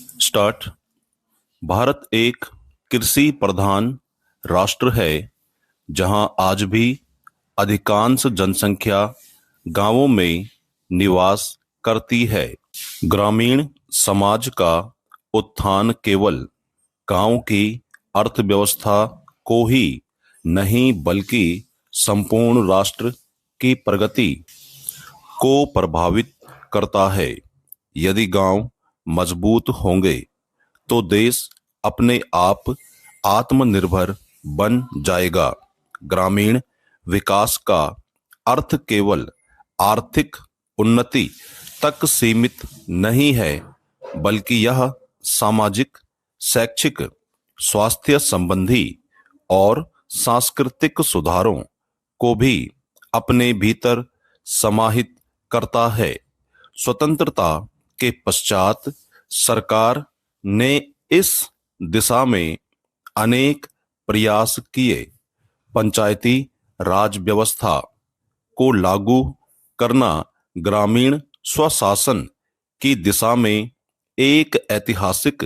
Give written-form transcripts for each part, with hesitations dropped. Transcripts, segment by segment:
Start. Bharat एक कृषि प्रधान राष्ट्र है, जहां आज भी अधिकांश जनसंख्या गांवों में निवास करती है। ग्रामीण समाज का उत्थान केवल गांव की अर्थव्यवस्था को ही नहीं, बल्कि संपूर्ण राष्ट्र की प्रगति को प्रभावित करता है। यदि गांव मजबूत होंगे तो देश अपने आप आत्मनिर्भर बन जाएगा। ग्रामीण विकास का अर्थ केवल आर्थिक उन्नति तक सीमित नहीं है, बल्कि यह सामाजिक, शैक्षिक, स्वास्थ्य संबंधी और सांस्कृतिक सुधारों को भी अपने भीतर समाहित करता है। स्वतंत्रता के पश्चात सरकार ने इस दिशा में अनेक प्रयास किए। पंचायती राज व्यवस्था को लागू करना ग्रामीण स्वशासन की दिशा में एक ऐतिहासिक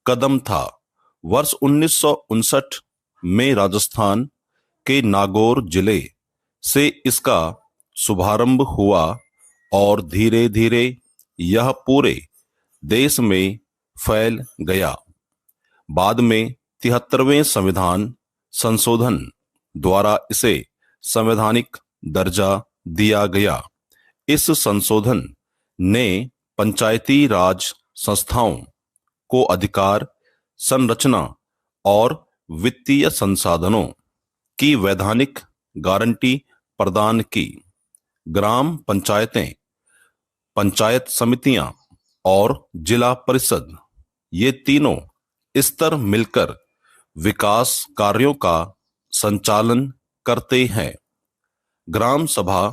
कदम था। वर्ष 1959 में राजस्थान के नागौर जिले से इसका शुभारंभ हुआ और धीरे धीरे यह पूरे देश में फैल गया। बाद में 73वें संविधान संशोधन द्वारा इसे संवैधानिक दर्जा दिया गया। इस संशोधन ने पंचायती राज संस्थाओं को अधिकार, संरचना और वित्तीय संसाधनों की वैधानिक गारंटी प्रदान की। ग्राम पंचायतें, पंचायत समितियां और जिला परिषद, ये तीनों स्तर मिलकर विकास कार्यों का संचालन करते हैं। ग्राम सभा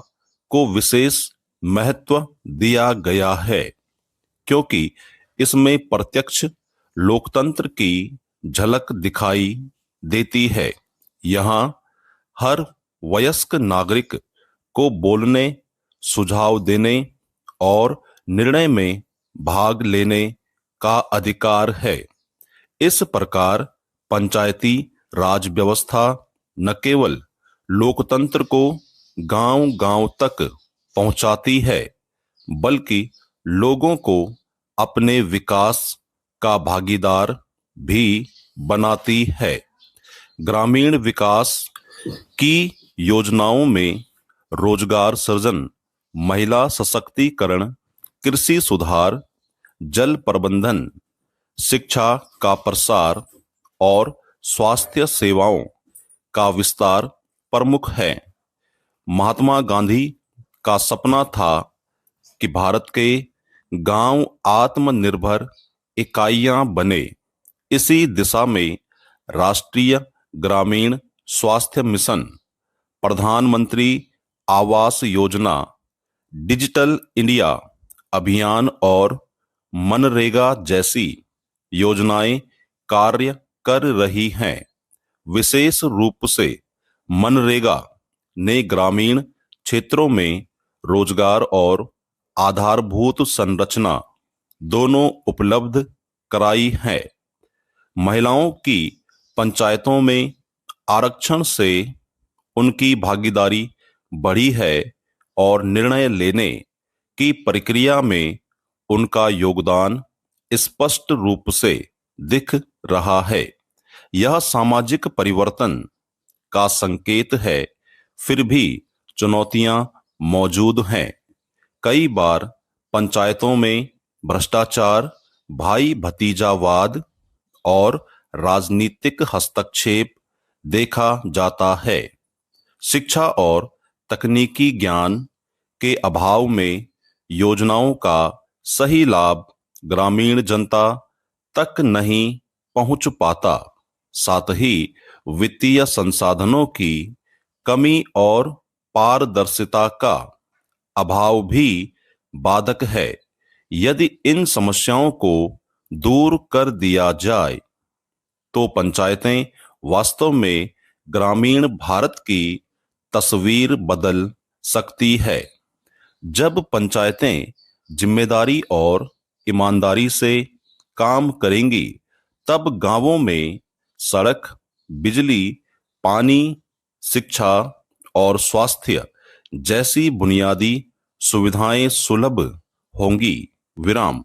को विशेष महत्व दिया गया है, क्योंकि इसमें प्रत्यक्ष लोकतंत्र की झलक दिखाई देती है। यहाँ हर वयस्क नागरिक को बोलने, सुझाव देने और निर्णय में भाग लेने का अधिकार है। इस प्रकार पंचायती राज व्यवस्था न केवल लोकतंत्र को गांव-गांव तक पहुंचाती है, बल्कि लोगों को अपने विकास का भागीदार भी बनाती है। ग्रामीण विकास की योजनाओं में रोजगार सृजन, महिला सशक्तिकरण, कृषि सुधार, जल प्रबंधन, शिक्षा का प्रसार और स्वास्थ्य सेवाओं का विस्तार प्रमुख है। महात्मा गांधी का सपना था कि भारत के गांव आत्मनिर्भर इकाइयां बने। इसी दिशा में राष्ट्रीय ग्रामीण स्वास्थ्य मिशन, प्रधानमंत्री आवास योजना, डिजिटल इंडिया अभियान और मनरेगा जैसी योजनाएं कार्य कर रही हैं। विशेष रूप से मनरेगा ने ग्रामीण क्षेत्रों में रोजगार और आधारभूत संरचना दोनों उपलब्ध कराई है। महिलाओं की पंचायतों में आरक्षण से उनकी भागीदारी बढ़ी है और निर्णय लेने की प्रक्रिया में उनका योगदान स्पष्ट रूप से दिख रहा है। यह सामाजिक परिवर्तन का संकेत है, फिर भी चुनौतियां मौजूद हैं। कई बार पंचायतों में भ्रष्टाचार, भाई भतीजावाद और राजनीतिक हस्तक्षेप देखा जाता है। शिक्षा और तकनीकी ज्ञान के अभाव में योजनाओं का सही लाभ ग्रामीण जनता तक नहीं पहुंच पाता। साथ ही वित्तीय संसाधनों की कमी और पारदर्शिता का अभाव भी बाधक है। यदि इन समस्याओं को दूर कर दिया जाए तो पंचायतें वास्तव में ग्रामीण भारत की तस्वीर बदल सकती है। जब पंचायतें जिम्मेदारी और ईमानदारी से काम करेंगी तब गांवों में सड़क, बिजली, पानी, शिक्षा और स्वास्थ्य जैसी बुनियादी सुविधाएं सुलभ होंगी। विराम।